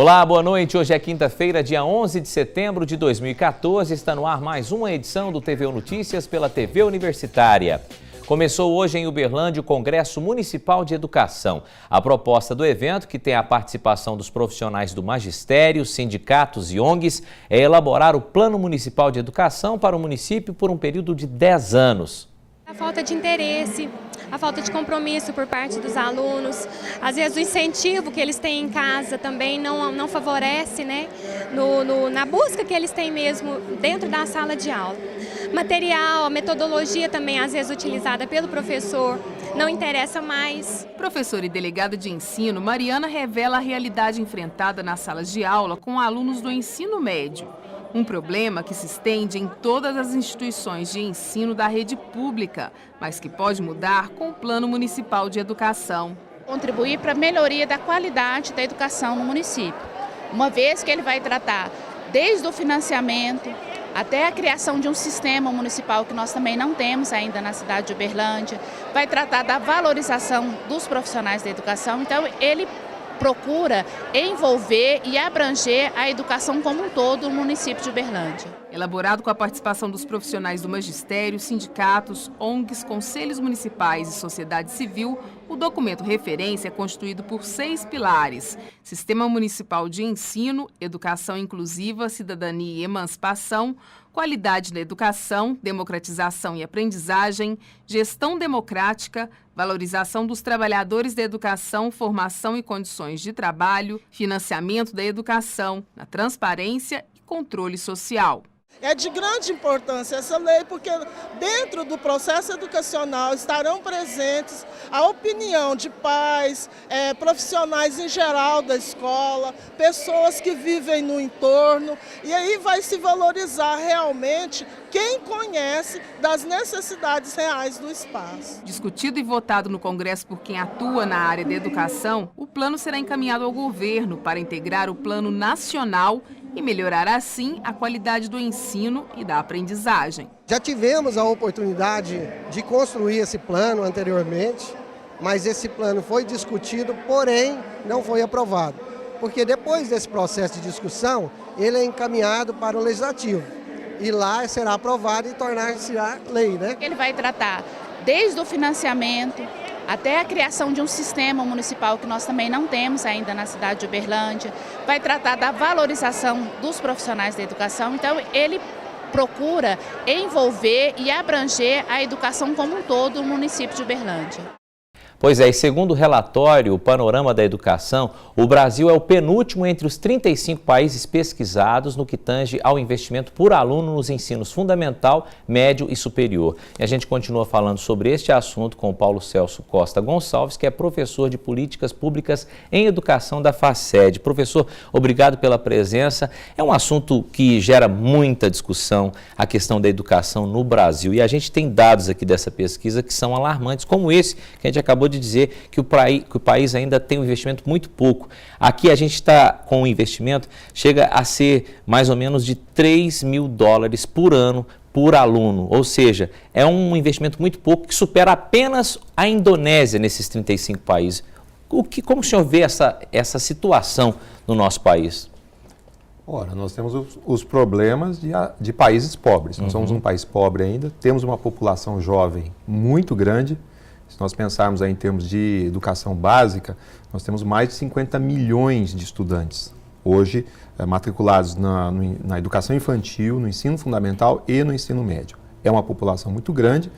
Olá, boa noite. Hoje é quinta-feira, dia 11 de setembro de 2014. Está no ar mais uma edição do TVU Notícias pela TV Universitária. Começou hoje em Uberlândia o Congresso Municipal de Educação. A proposta do evento, que tem a participação dos profissionais do magistério, sindicatos e ONGs, é elaborar o Plano Municipal de Educação para o município por um período de 10 anos. A falta de interesse, a falta de compromisso por parte dos alunos, às vezes o incentivo que eles têm em casa também não favorece, né, na busca que eles têm mesmo dentro da sala de aula. Material, a metodologia também às vezes utilizada pelo professor não interessa mais. Professora e delegada de ensino, Mariana revela a realidade enfrentada nas salas de aula com alunos do ensino médio. Um problema que se estende em todas as instituições de ensino da rede pública, mas que pode mudar com o Plano Municipal de Educação. Contribuir para a melhoria da qualidade da educação no município, uma vez que ele vai tratar desde o financiamento até a criação de um sistema municipal que nós também não temos ainda na cidade de Uberlândia, vai tratar da valorização dos profissionais da educação, então ele procura envolver e abranger a educação como um todo no município de Uberlândia. Elaborado com a participação dos profissionais do magistério, sindicatos, ONGs, conselhos municipais e sociedade civil, o documento referência é constituído por 6 pilares: Sistema Municipal de Ensino, Educação Inclusiva, Cidadania e Emancipação, Qualidade da Educação, Democratização e Aprendizagem, Gestão Democrática, Valorização dos Trabalhadores da Educação, Formação e Condições de Trabalho, Financiamento da Educação, na Transparência e Controle Social. É de grande importância essa lei porque dentro do processo educacional estarão presentes a opinião de pais, profissionais em geral da escola, pessoas que vivem no entorno, e aí vai se valorizar realmente quem conhece das necessidades reais do espaço. Discutido e votado no Congresso por quem atua na área da educação, o plano será encaminhado ao governo para integrar o Plano Nacional e melhorar assim a qualidade do ensino e da aprendizagem. Já tivemos a oportunidade de construir esse plano anteriormente, mas esse plano foi discutido, porém não foi aprovado, porque depois desse processo de discussão, ele é encaminhado para o Legislativo e lá será aprovado e tornar-se a lei, né? Ele vai tratar desde o financiamento até a criação de um sistema municipal que nós também não temos ainda na cidade de Uberlândia, vai tratar da valorização dos profissionais da educação, então ele procura envolver e abranger a educação como um todo no município de Uberlândia. Pois é, e segundo o relatório, o Panorama da Educação, o Brasil é o penúltimo entre os 35 países pesquisados no que tange ao investimento por aluno nos ensinos fundamental, médio e superior. E a gente continua falando sobre este assunto com o Paulo Celso Costa Gonçalves, que é professor de Políticas Públicas em Educação da FACED. Professor, obrigado pela presença. É um assunto que gera muita discussão, a questão da educação no Brasil. E a gente tem dados aqui dessa pesquisa que são alarmantes, como esse que a gente acabou de dizer que o país ainda tem um investimento muito pouco. Aqui a gente está com um investimento, chega a ser mais ou menos de $3 mil por ano por aluno, ou seja, é um investimento muito pouco que supera apenas a Indonésia nesses 35 países. Como o senhor vê essa situação no nosso país? Ora, nós temos os problemas de países pobres. Nós somos um país pobre ainda, temos uma população jovem muito grande. Se nós pensarmos aí em termos de educação básica, nós temos mais de 50 milhões de estudantes hoje matriculados na educação infantil, no ensino fundamental e no ensino médio. É uma população muito grande,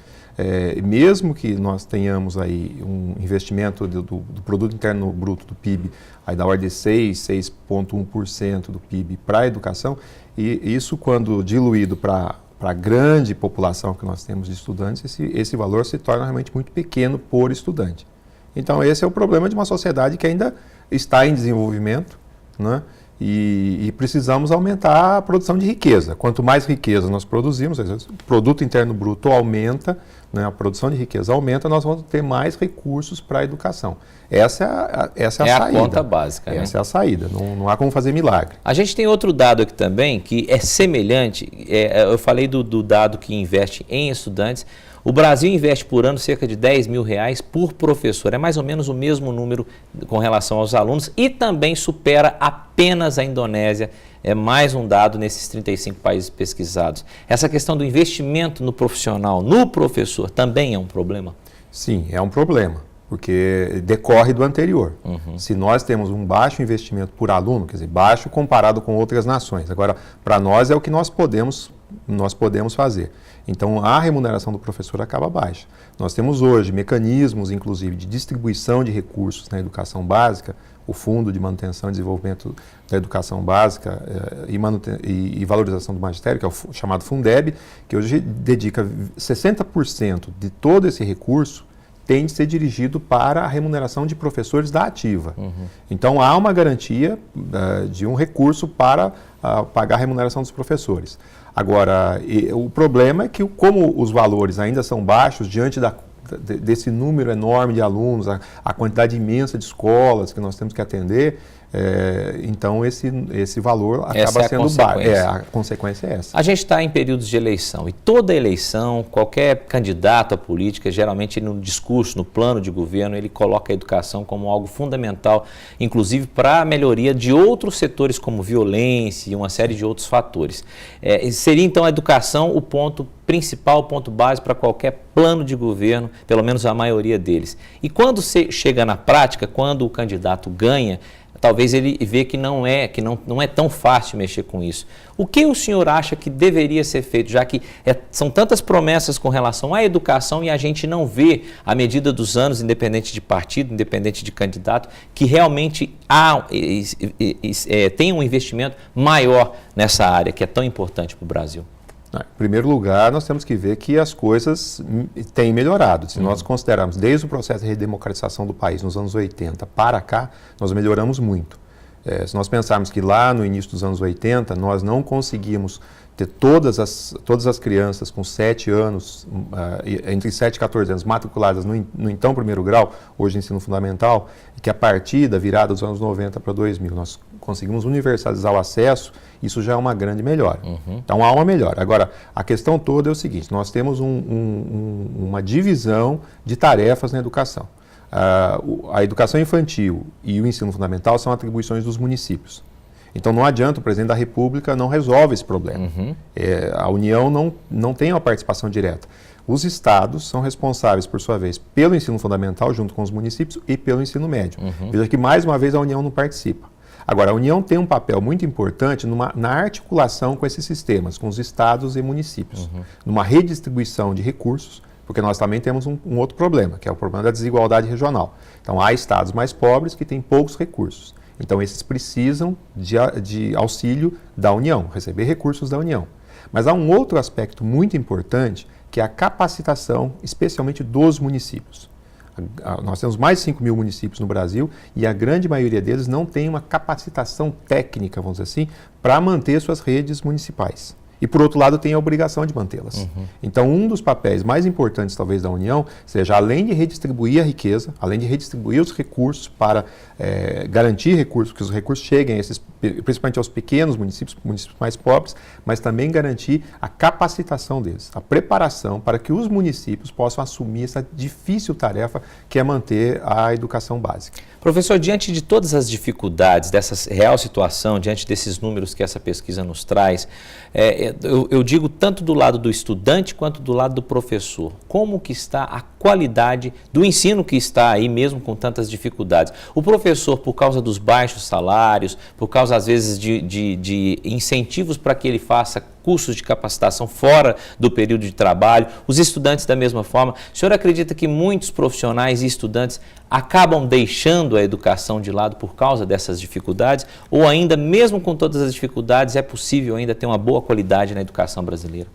mesmo que nós tenhamos aí um investimento do Produto Interno Bruto do PIB aí da ordem de 6,1% do PIB para a educação, e isso quando diluído para a grande população que nós temos de estudantes, esse valor se torna realmente muito pequeno por estudante. Então esse é o problema de uma sociedade que ainda está em desenvolvimento, né? E precisamos aumentar a produção de riqueza. Quanto mais riqueza nós produzimos, o produto interno bruto aumenta, né, a produção de riqueza aumenta, nós vamos ter mais recursos para a educação. Essa é a saída. A conta básica. Essa é a saída, não há como fazer milagre. A gente tem outro dado aqui também que é semelhante, eu falei do dado que investe em estudantes. O Brasil investe por ano cerca de R$10 mil por professor, é mais ou menos o mesmo número com relação aos alunos e também supera apenas a Indonésia, é mais um dado nesses 35 países pesquisados. Essa questão do investimento no profissional, no professor, também é um problema? Sim, é um problema, porque decorre do anterior. Se nós temos um baixo investimento por aluno, quer dizer, baixo comparado com outras nações, agora, para nós é o que nós podemos fazer. Então, a remuneração do professor acaba baixa. Nós temos hoje mecanismos, inclusive, de distribuição de recursos na educação básica, o Fundo de Manutenção e Desenvolvimento da Educação Básica e Valorização do Magistério, que é o chamado Fundeb, que hoje dedica 60% de todo esse recurso tem de ser dirigido para a remuneração de professores da ativa. Então, há uma garantia de um recurso para pagar a remuneração dos professores. Agora, o problema é que, como os valores ainda são baixos, diante desse número enorme de alunos, a quantidade imensa de escolas que nós temos que atender, então esse valor acaba sendo baixo. A consequência é essa. A gente está em períodos de eleição e toda eleição, qualquer candidato à política, geralmente no discurso, no plano de governo, ele coloca a educação como algo fundamental, inclusive para a melhoria de outros setores como violência e uma série de outros fatores. Seria então a educação o ponto principal, o ponto base para qualquer plano de governo, pelo menos a maioria deles. E quando chega na prática, quando o candidato ganha, talvez ele vê que não é tão fácil mexer com isso. O que o senhor acha que deveria ser feito, já que são tantas promessas com relação à educação e a gente não vê, à medida dos anos, independente de partido, independente de candidato, que realmente tem um investimento maior nessa área, que é tão importante para o Brasil? Em primeiro lugar, nós temos que ver que as coisas têm melhorado. Se nós considerarmos desde o processo de redemocratização do país nos anos 80 para cá, nós melhoramos muito. Se nós pensarmos que lá no início dos anos 80, nós não conseguimos ter todas as crianças com 7 anos, entre 7 e 14 anos, matriculadas no então primeiro grau, hoje ensino fundamental, e que a partir da virada dos anos 90 para 2000, nós conseguimos universalizar o acesso, isso já é uma grande melhora. Então há uma melhora. Agora, a questão toda é o seguinte, nós temos uma divisão de tarefas na educação. A educação infantil e o ensino fundamental são atribuições dos municípios. Então não adianta, o presidente da República não resolve esse problema. A União não tem uma participação direta. Os estados são responsáveis, por sua vez, pelo ensino fundamental, junto com os municípios, e pelo ensino médio. Veja que, mais uma vez, a União não participa. Agora, a União tem um papel muito importante na articulação com esses sistemas, com os estados e municípios, numa redistribuição de recursos, porque nós também temos um outro problema, que é o problema da desigualdade regional. Então, há estados mais pobres que têm poucos recursos. Então, esses precisam de auxílio da União, receber recursos da União. Mas há um outro aspecto muito importante, que é a capacitação, especialmente dos municípios. Nós temos mais de 5 mil municípios no Brasil e a grande maioria deles não tem uma capacitação técnica, vamos dizer assim, para manter suas redes municipais. E, por outro lado, tem a obrigação de mantê-las. Então, um dos papéis mais importantes, talvez, da União, seja, além de redistribuir a riqueza, além de redistribuir os recursos para garantir recursos, que os recursos cheguem, principalmente aos pequenos municípios mais pobres, mas também garantir a capacitação deles, a preparação para que os municípios possam assumir essa difícil tarefa que é manter a educação básica. Professor, diante de todas as dificuldades dessa real situação, diante desses números que essa pesquisa nos traz, eu digo tanto do lado do estudante quanto do lado do professor, como que está a qualidade do ensino que está aí mesmo com tantas dificuldades? O professor, por causa dos baixos salários, por causa às vezes de incentivos para que ele faça cursos de capacitação fora do período de trabalho, os estudantes da mesma forma. O senhor acredita que muitos profissionais e estudantes acabam deixando a educação de lado por causa dessas dificuldades? Ou ainda, mesmo com todas as dificuldades, é possível ainda ter uma boa qualidade na educação brasileira?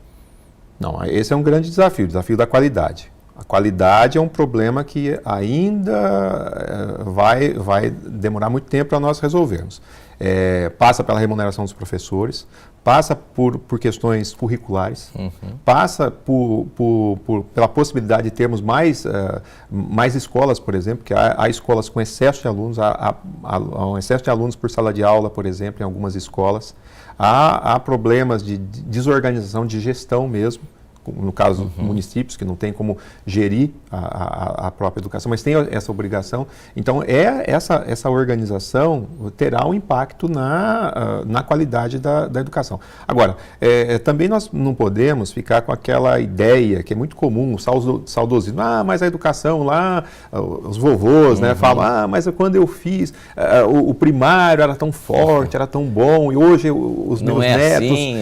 Não, esse é um grande desafio, o desafio da qualidade. A qualidade é um problema que ainda vai demorar muito tempo para nós resolvermos. passa pela remuneração dos professores, passa por questões curriculares, passa pela possibilidade de termos mais escolas, por exemplo, que há escolas com excesso de alunos, há um excesso de alunos por sala de aula, por exemplo, em algumas escolas. Há problemas de desorganização, de gestão mesmo, no caso dos municípios, que não tem como gerir a própria educação, mas tem essa obrigação. Então, essa organização terá um impacto na qualidade da educação. Agora, também nós não podemos ficar com aquela ideia, que é muito comum, o saudosismo. Mas a educação lá, os vovôs, né, falam, mas quando eu fiz, o primário era tão forte, era tão bom, e hoje os meus netos... Assim,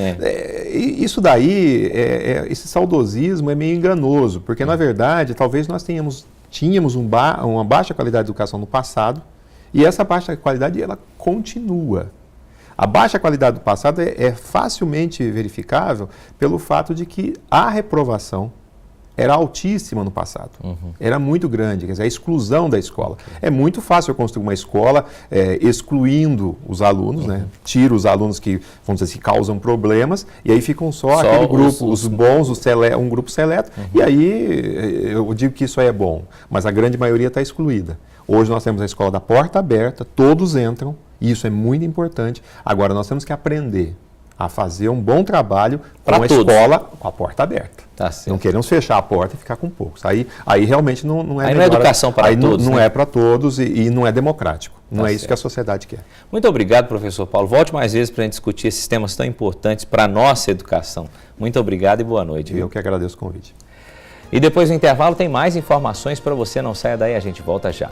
isso daí, esse saudosismo é meio enganoso, porque na verdade talvez nós tínhamos uma baixa qualidade de educação no passado e essa baixa qualidade ela continua. A baixa qualidade do passado é facilmente verificável pelo fato de que a reprovação era altíssima no passado, era muito grande, quer dizer, a exclusão da escola. É muito fácil eu construir uma escola excluindo os alunos, né? Tiro os alunos que, vamos dizer assim, causam problemas, e aí ficam só aquele grupo, os bons, um grupo seleto, e aí eu digo que isso aí é bom, mas a grande maioria está excluída. Hoje nós temos a escola da porta aberta, todos entram, e isso é muito importante. Agora nós temos que aprender a fazer um bom trabalho com a escola com a porta aberta. Tá certo. Não queremos fechar a porta e ficar com poucos. Aí realmente não é aí não é educação para todos. Não é para todos e não é democrático. Não é isso que a sociedade quer. Muito obrigado, professor Paulo. Volte mais vezes para a gente discutir esses temas tão importantes para a nossa educação. Muito obrigado e boa noite. Eu que agradeço o convite. E depois do intervalo tem mais informações para você. Não saia daí, a gente volta já.